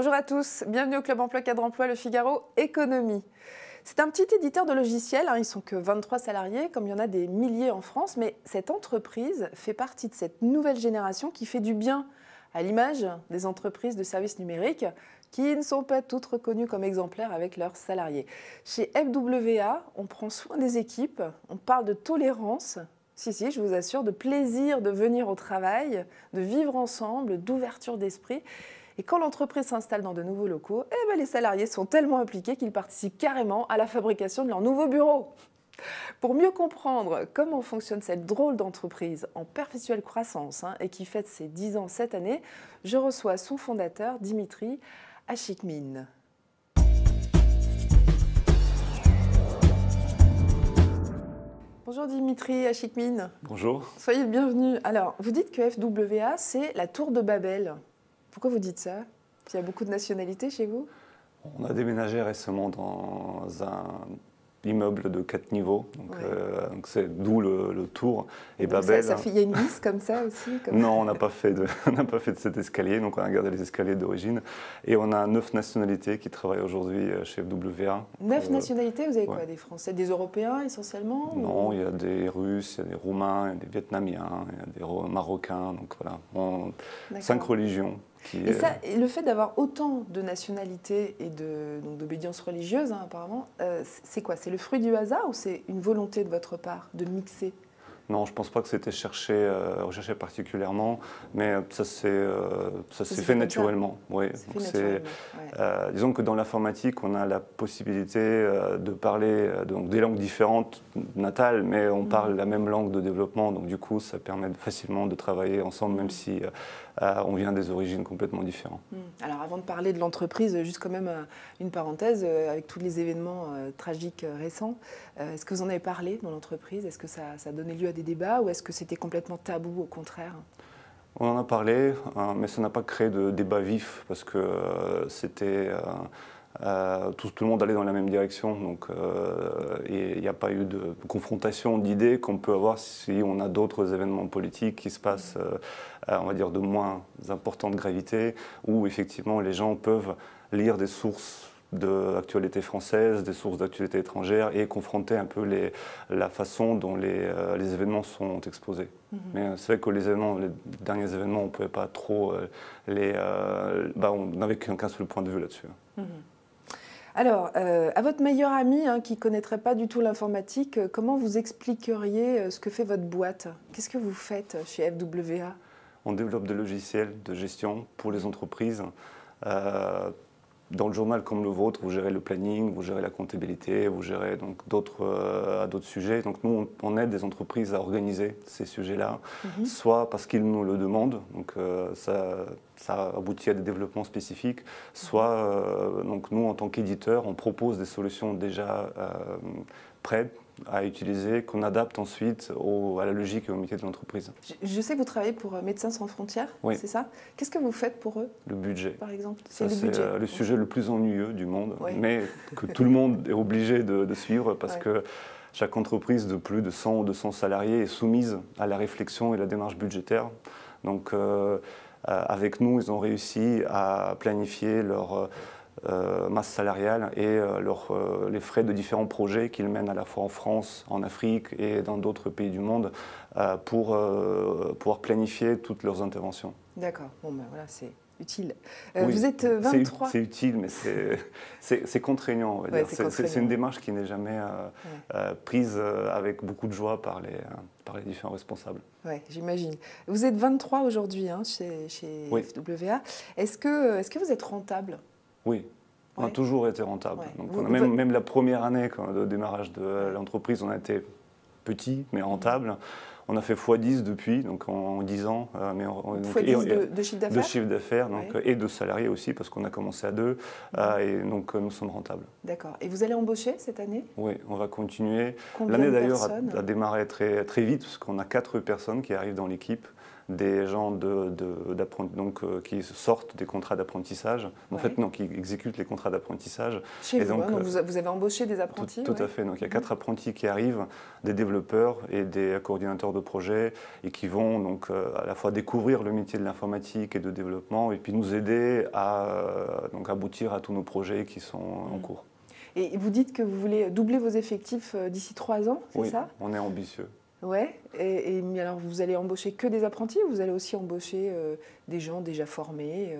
Bonjour à tous, bienvenue au Club Emploi Cadre Emploi Le Figaro Économie. C'est un petit éditeur de logiciels, ils ne sont que 23 salariés, comme il y en a des milliers en France, mais cette entreprise fait partie de cette nouvelle génération qui fait du bien à l'image des entreprises de services numériques qui ne sont pas toutes reconnues comme exemplaires avec leurs salariés. Chez FWA, on prend soin des équipes, on parle de tolérance, si, je vous assure, de plaisir de venir au travail, de vivre ensemble, d'ouverture d'esprit. Et quand l'entreprise s'installe dans de nouveaux locaux, les salariés sont tellement impliqués qu'ils participent carrément à la fabrication de leur nouveau bureau. Pour mieux comprendre comment fonctionne cette drôle d'entreprise en perpétuelle croissance et qui fête ses 10 ans cette année, je reçois son fondateur, Dimitri Achikmin. Bonjour Dimitri Achikmin. Bonjour. Soyez le bienvenu. Alors, vous dites que FWA, c'est la tour de Babel. Pourquoi vous dites ça? Il y a beaucoup de nationalités chez vous? On a déménagé récemment dans un immeuble de 4 niveaux, donc c'est d'où le tour. Et donc Babel. Il y a une liste comme ça aussi Non, on n'a pas fait de cet escalier, donc on a gardé les escaliers d'origine. Et on a 9 nationalités qui travaillent aujourd'hui chez FWA. 9 nationalités, vous avez quoi? Des Français, des Européens essentiellement? Non, il y a des Russes, il y a des Roumains, il y a des Vietnamiens, il y a des Marocains, donc voilà. 5 religions. Et le fait d'avoir autant de nationalités et d'obédience religieuse, apparemment, c'est quoi? C'est le fruit du hasard ou c'est une volonté de votre part de mixer? Non, je ne pense pas que c'était recherché particulièrement, mais ça s'est fait naturellement. Disons que dans l'informatique, on a la possibilité de parler des langues différentes, natales, mais on parle la même langue de développement, donc du coup, ça permet facilement de travailler ensemble, même si on vient des origines complètement différentes. Alors, avant de parler de l'entreprise, juste quand même une parenthèse, avec tous les événements tragiques récents, est-ce que vous en avez parlé dans l'entreprise? Est-ce que ça a donné lieu à des débats ou est-ce que c'était complètement tabou, au contraire? On en a parlé, mais ça n'a pas créé de débat vif parce que c'était tout le monde allait dans la même direction, donc il n'y a pas eu de confrontation d'idées qu'on peut avoir si on a d'autres événements politiques qui se passent, on va dire, de moins importante gravité, où effectivement les gens peuvent lire des sources d'actualité française, des sources d'actualité étrangère et confronter un peu la façon dont les événements sont exposés. Mais c'est vrai que les derniers événements, on ne pouvait pas trop on n'avait qu'un seul point de vue là-dessus. Alors, à votre meilleur ami qui ne connaîtrait pas du tout l'informatique, comment vous expliqueriez ce que fait votre boîte? Qu'est-ce que vous faites chez FWA? On développe des logiciels de gestion pour les entreprises. Dans le journal comme le vôtre, vous gérez le planning, vous gérez la comptabilité, vous gérez donc d'autres sujets. Donc nous, on aide des entreprises à organiser ces sujets-là, soit parce qu'ils nous le demandent, donc ça aboutit à des développements spécifiques, soit donc nous, en tant qu'éditeurs, on propose des solutions déjà prêtes à utiliser, qu'on adapte ensuite à la logique et au métier de l'entreprise. Je sais que vous travaillez pour Médecins sans frontières, c'est ça? Qu'est-ce que vous faites pour eux? Le budget. Par exemple, c'est le sujet le plus ennuyeux du monde, mais que tout le monde est obligé de suivre parce que chaque entreprise de plus de 100 ou 200 salariés est soumise à la réflexion et la démarche budgétaire. Donc avec nous, ils ont réussi à planifier leur masse salariale et les frais de différents projets qu'ils mènent à la fois en France, en Afrique et dans d'autres pays du monde pour pouvoir planifier toutes leurs interventions. D'accord, bon ben voilà, c'est utile. Vous êtes 23. C'est utile, mais c'est contraignant. On va dire. C'est une démarche qui n'est jamais prise avec beaucoup de joie par les différents responsables. Oui, j'imagine. Vous êtes 23 aujourd'hui chez FWA. Est-ce que vous êtes rentable? Oui, on a toujours été rentable. Donc même la première année de démarrage de l'entreprise, on a été petit mais rentable. On a fait x10 depuis, donc en 10 ans. x10 de chiffre d'affaires? De chiffre d'affaires, et de salariés aussi, parce qu'on a commencé à 2. Et donc nous sommes rentables. D'accord. Et vous allez embaucher cette année? Oui, on va continuer. Combien L'année de d'ailleurs personnes a démarré très, très vite, parce qu'on a 4 personnes qui arrivent dans l'équipe. des gens qui sortent des contrats d'apprentissage, en fait non, qui exécutent les contrats d'apprentissage. Chez vous, donc vous avez embauché des apprentis? Tout à fait, donc il y a 4 apprentis qui arrivent, des développeurs et des coordinateurs de projets, et qui vont donc à la fois découvrir le métier de l'informatique et de développement, et puis nous aider à donc aboutir à tous nos projets qui sont en cours. Et vous dites que vous voulez doubler vos effectifs d'ici 3 ans, c'est ça? Oui, on est ambitieux. Ouais. Et alors, vous allez embaucher que des apprentis ou vous allez aussi embaucher des gens déjà formés,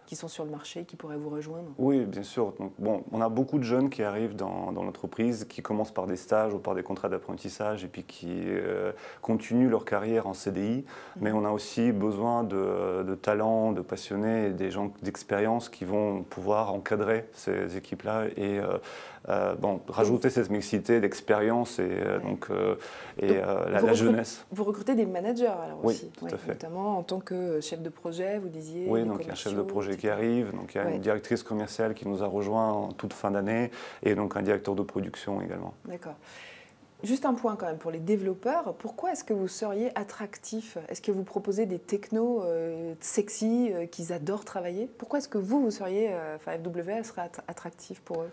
qui sont sur le marché, qui pourraient vous rejoindre? Oui, bien sûr. Donc, bon, on a beaucoup de jeunes qui arrivent dans l'entreprise, qui commencent par des stages ou par des contrats d'apprentissage et puis qui continuent leur carrière en CDI. Mais on a aussi besoin de talents, de passionnés, et des gens d'expérience qui vont pouvoir encadrer ces équipes-là et rajouter cette mixité d'expérience et, la jeunesse. Vous recrutez des managers alors aussi, tout à fait. Notamment en tant que chef de projet, vous disiez. Oui, donc il y a un chef de projet qui arrive, donc il y a une directrice commerciale qui nous a rejoint en toute fin d'année et donc un directeur de production également. D'accord. Juste un point quand même pour les développeurs, pourquoi est-ce que vous seriez attractif? Est-ce que vous proposez des technos sexy qu'ils adorent travailler? Pourquoi est-ce que vous seriez, FWA serait attractif pour eux?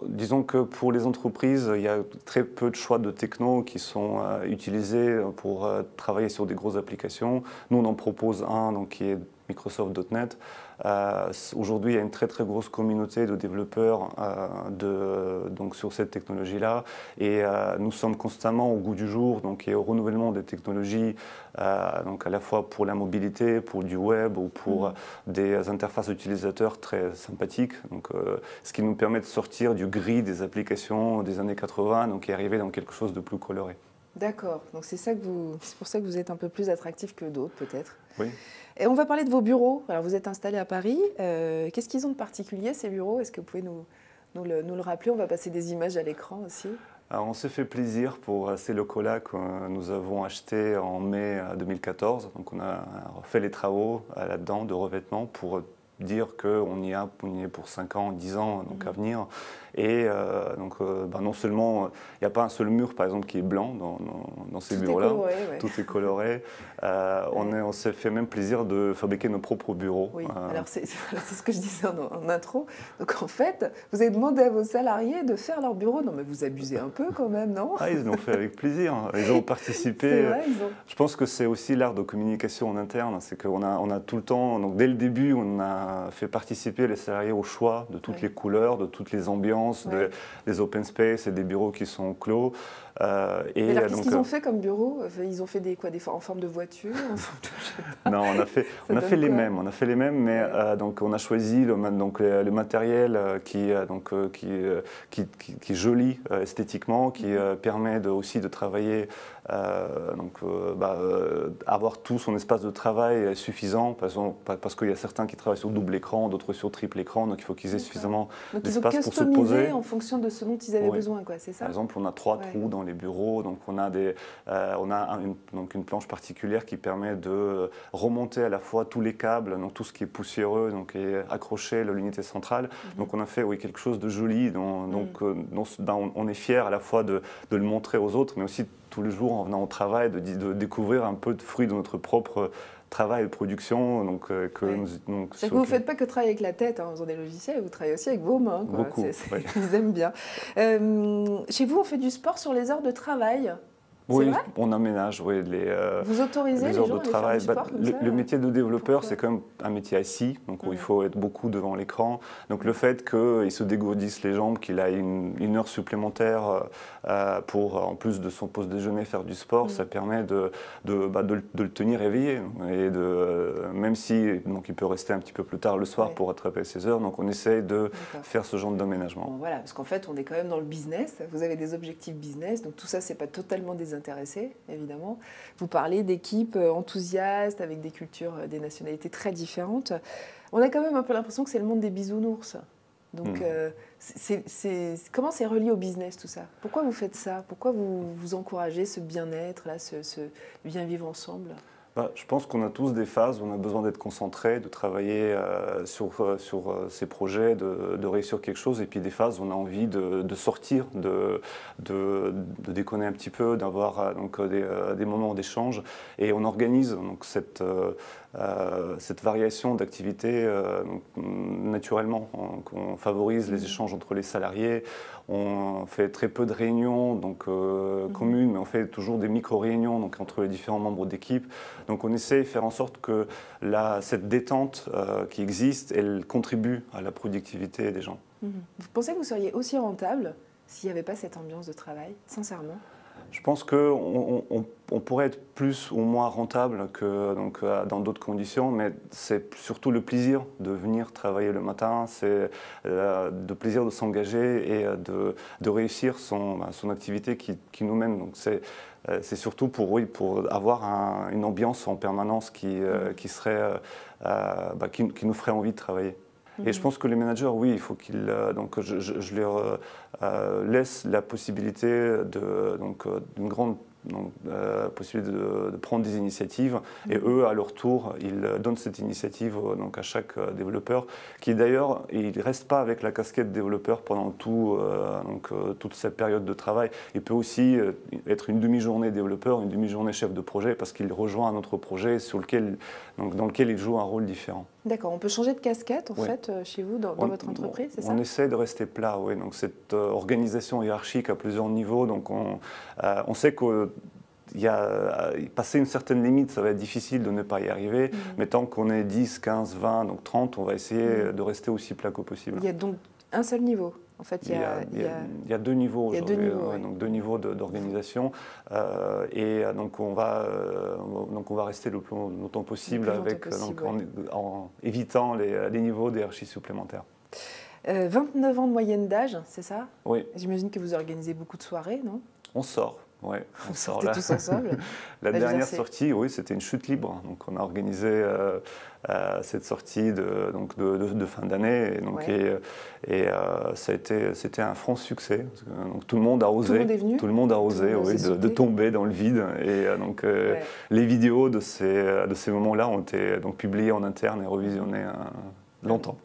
Disons que pour les entreprises, il y a très peu de choix de techno qui sont utilisés pour travailler sur des grosses applications. Nous, on en propose un donc, qui est Microsoft.NET. Aujourd'hui, il y a une très très grosse communauté de développeurs donc sur cette technologie-là et nous sommes constamment au goût du jour donc, et au renouvellement des technologies, donc à la fois pour la mobilité, pour du web ou pour des interfaces utilisateurs très sympathiques. Donc, ce qui nous permet de sortir du gris des applications des années 80 donc, et arriver dans quelque chose de plus coloré. D'accord, donc c'est pour ça que vous êtes un peu plus attractif que d'autres peut-être. Oui. Et on va parler de vos bureaux. Alors vous êtes installé à Paris. Qu'est-ce qu'ils ont de particulier ces bureaux? Est-ce que vous pouvez nous le rappeler? On va passer des images à l'écran aussi. Alors, on s'est fait plaisir pour ces locaux-là que nous avons achetés en mai 2014. Donc on a fait les travaux là-dedans de revêtement pour dire qu'on y est pour 5 ans, 10 ans donc, à venir. Et non seulement, il n'y a pas un seul mur par exemple qui est blanc dans ces bureaux-là, tout est coloré. On s'est fait même plaisir de fabriquer nos propres bureaux. Oui, alors c'est ce que je disais en intro. Donc en fait, vous avez demandé à vos salariés de faire leur bureau. Non mais vous abusez un peu quand même, non? Ils l'ont fait avec plaisir. Ils ont participé. C'est vrai, Je pense que c'est aussi l'art de communication en interne. C'est qu'on a tout le temps, donc dès le début, on a fait participer les salariés au choix de toutes les couleurs, de toutes les ambiances, des open space et des bureaux qui sont clos. Alors, qu'est-ce qu'ils ont fait comme bureau? Ils ont fait en forme de voiture? Non, on a fait les mêmes. On a fait les mêmes, mais donc on a choisi le matériel qui est joli esthétiquement, qui permet aussi de travailler, avoir tout son espace de travail suffisant, parce qu'il y a certains qui travaillent sur double écran, d'autres sur triple écran, donc il faut qu'ils aient suffisamment d'espace pour se poser. En fonction de ce dont ils avaient besoin, quoi, c'est ça? Par exemple, on a 3 trous dans les bureaux, donc on a une planche particulière qui permet de remonter à la fois tous les câbles, donc tout ce qui est poussiéreux, donc, et accrocher à l'unité centrale. Donc on a fait quelque chose de joli, on est fiers à la fois de le montrer aux autres, mais aussi tous les jours en venant au travail, de découvrir un peu de fruits de notre propre travail de production. C'est que vous ne faites pas que travailler avec la tête en faisant des logiciels, vous travaillez aussi avec vos mains. Quoi. Beaucoup. Ils aiment bien. Chez vous, on fait du sport sur les heures de travail. Oui, on aménage vous autorisez les heures gens de travail. à aller faire du sport Le métier de développeur, c'est quand même un métier assis, donc où il faut être beaucoup devant l'écran. Donc le fait qu'il se dégourdisse les jambes, qu'il a une heure supplémentaire pour, en plus de son pause déjeuner, faire du sport, ça permet de le tenir éveillé. Et même si il peut rester un petit peu plus tard le soir pour rattraper ses heures, donc on essaye de faire ce genre d'aménagement. Bon, voilà, parce qu'en fait, on est quand même dans le business. Vous avez des objectifs business, donc tout ça, c'est pas totalement désintéressé, évidemment. Vous parlez d'équipes enthousiastes, avec des cultures, des nationalités très différentes. On a quand même un peu l'impression que c'est le monde des bisounours. Donc, comment c'est relié au business, tout ça? Pourquoi vous faites ça? Pourquoi vous encouragez ce bien-être, là, ce bien vivre ensemble? Je pense qu'on a tous des phases où on a besoin d'être concentré, de travailler sur ses projets, de réussir quelque chose, et puis des phases où on a envie de sortir, de déconner un petit peu, d'avoir des moments d'échange. Et on organise donc cette variation d'activités naturellement. On favorise les échanges entre les salariés. On fait très peu de réunions communes, mais on fait toujours des micro-réunions entre les différents membres d'équipe. Donc on essaie de faire en sorte que cette détente qui existe, elle contribue à la productivité des gens. Vous pensez que vous seriez aussi rentable s'il n'y avait pas cette ambiance de travail, sincèrement? Je pense qu'on pourrait être plus ou moins rentable que dans d'autres conditions, mais c'est surtout le plaisir de venir travailler le matin, c'est le plaisir de s'engager et de réussir son activité qui nous mène. Donc c'est surtout pour avoir une ambiance en permanence qui nous ferait envie de travailler. Et je pense que les managers, oui, il faut qu'ils. Je leur laisse la possibilité d'une grande possibilité de prendre des initiatives. Et eux, à leur tour, ils donnent cette initiative à chaque développeur, qui d'ailleurs, il ne reste pas avec la casquette développeur pendant toute cette période de travail. Il peut aussi être une demi-journée développeur, une demi-journée chef de projet, parce qu'il rejoint un autre projet dans lequel il joue un rôle différent. D'accord, on peut changer de casquette en fait chez vous, dans votre entreprise, c'est ça? On essaie de rester plat, oui. Donc cette organisation hiérarchique à plusieurs niveaux, donc on sait que passer une certaine limite, ça va être difficile de ne pas y arriver, mais tant qu'on est 10, 15, 20, donc 30, on va essayer de rester aussi plat que possible. Il y a donc un seul niveau. En fait, il y a deux niveaux aujourd'hui, donc deux niveaux d'organisation, et donc on va rester le plus longtemps possible en évitant les niveaux d'hierarchie supplémentaires. 29 ans de moyenne d'âge, c'est ça? Oui. J'imagine que vous organisez beaucoup de soirées, non? On sort. Oui, on sort là. Tous ensemble. La dernière sortie, oui, c'était une chute libre. Donc, on a organisé cette sortie de fin d'année. C'était un franc succès. Donc, tout le monde a osé. Tout le monde est venu. Tout le monde a osé, de tomber dans le vide. Et les vidéos de ces moments-là ont été publiées en interne et revisionnées longtemps.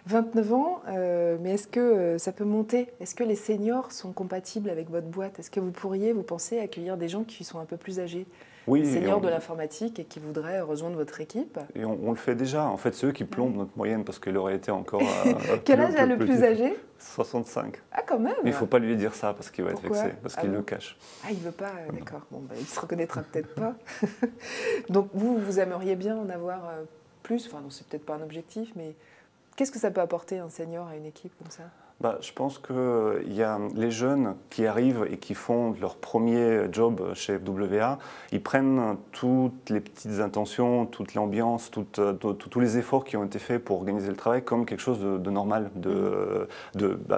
29 ans, mais est-ce que ça peut monter? Est-ce que les seniors sont compatibles avec votre boîte? Est-ce que vous pensez, accueillir des gens qui sont un peu plus âgés? Oui, des seniors de l'informatique et qui voudraient rejoindre votre équipe? Et on le fait déjà. En fait, c'est eux qui plombent notre moyenne parce qu'il aurait été encore... Quel âge a le plus âgé? 65. Ah, quand même. Mais il ne faut pas lui dire ça parce qu'il va être vexé, parce qu'il le cache. Ah, il ne veut pas, d'accord. Bon, il ne se reconnaîtra peut-être pas. Donc, vous aimeriez bien en avoir plus? Enfin, non, c'est peut-être pas un objectif, mais... Qu'est-ce que ça peut apporter un senior à une équipe comme ça? Je pense qu'il y a les jeunes qui arrivent et qui font leur premier job chez FWA, ils prennent toutes les petites intentions, toute l'ambiance, tous les efforts qui ont été faits pour organiser le travail comme quelque chose de normal.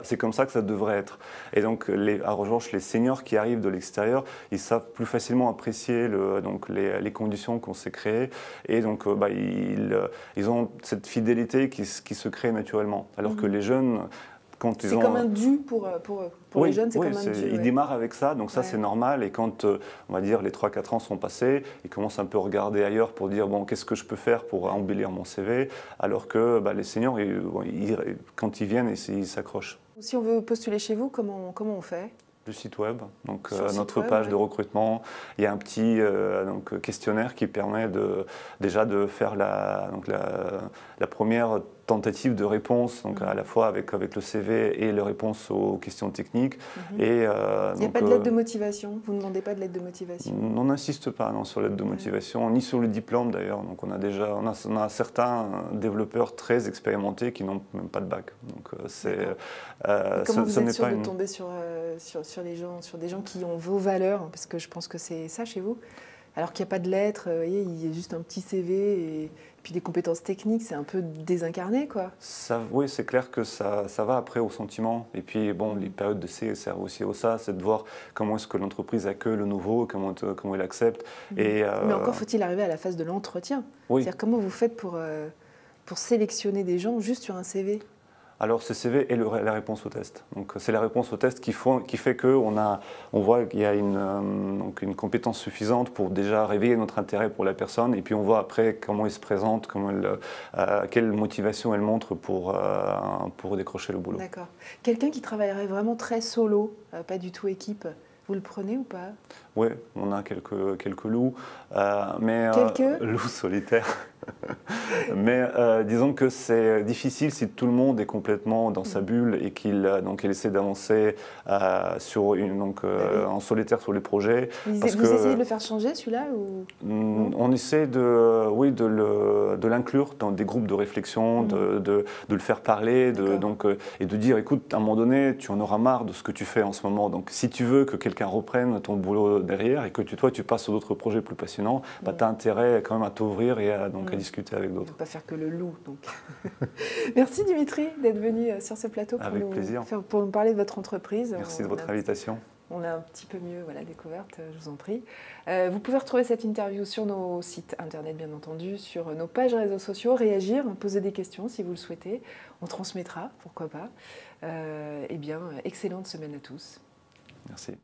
C'est comme ça que ça devrait être. Et donc, en revanche, les seniors qui arrivent de l'extérieur, ils savent plus facilement apprécier les conditions qu'on s'est créées. Et donc, ils ont cette fidélité qui se crée naturellement. Alors que les jeunes... C'est comme un dû pour les jeunes, c'est comme un dû. Ils démarrent avec ça, donc ça c'est normal. Et quand, on va dire, les 3-4 ans sont passés, ils commencent un peu à regarder ailleurs pour dire, bon, qu'est-ce que je peux faire pour embellir mon CV? Alors que les seniors, quand ils viennent, ils s'accrochent. Si on veut postuler chez vous, comment on fait? Le site web, donc notre page de recrutement. Il y a un petit questionnaire qui permet déjà de faire la première tentative de réponse, donc à la fois avec le CV et les réponses aux questions techniques. Et, il n'y a pas de lettre de motivation? Vous ne demandez pas de lettre de motivation? On n'insiste pas sur l'aide de motivation, ni sur le diplôme d'ailleurs. Donc on a certains développeurs très expérimentés qui n'ont même pas de bac. Donc comment vous êtes sûr de tomber sur des gens qui ont vos valeurs? Parce que je pense que c'est ça chez vous. Alors qu'il n'y a pas de lettres, il y a juste un petit CV et puis des compétences techniques, c'est un peu désincarné, quoi. Oui, c'est clair que ça va après au sentiment. Et puis, bon, les périodes d'essai servent aussi à ça, c'est de voir comment est-ce que l'entreprise accueille le nouveau, comment elle accepte. Mais encore faut-il arriver à la phase de l'entretien. C'est-à-dire comment vous faites pour sélectionner des gens juste sur un CV? Alors, ce CV est la réponse au test. Donc, c'est la réponse au test qui fait qu'on voit qu'il y a donc une compétence suffisante pour déjà réveiller notre intérêt pour la personne. Et puis, on voit après comment elle se présente, quelle motivation elle montre pour décrocher le boulot. D'accord. Quelqu'un qui travaillerait vraiment très solo, pas du tout équipe, vous le prenez ou pas? Oui, on a quelques loups, mais loups solitaires. Mais disons que c'est difficile si tout le monde est complètement dans sa bulle et qu'il essaie d'avancer en solitaire sur les projets. Vous essayez de le faire changer celui-là ou... On essaie de l'inclure dans des groupes de réflexion, de le faire parler, et de dire écoute, à un moment donné, tu en auras marre de ce que tu fais en ce moment. Donc si tu veux que quelqu'un reprenne ton boulot derrière et que toi tu passes sur d'autres projets plus passionnants, tu as intérêt quand même à t'ouvrir et à discuter avec d'autres. On ne peut pas faire que le loup. Donc. Merci Dimitri d'être venu sur ce plateau pour nous parler de votre entreprise. Merci de votre invitation. On a un petit peu mieux découverte, je vous en prie. Vous pouvez retrouver cette interview sur nos sites internet, bien entendu, sur nos pages réseaux sociaux, réagir, poser des questions si vous le souhaitez. On transmettra, pourquoi pas. Excellente semaine à tous. Merci.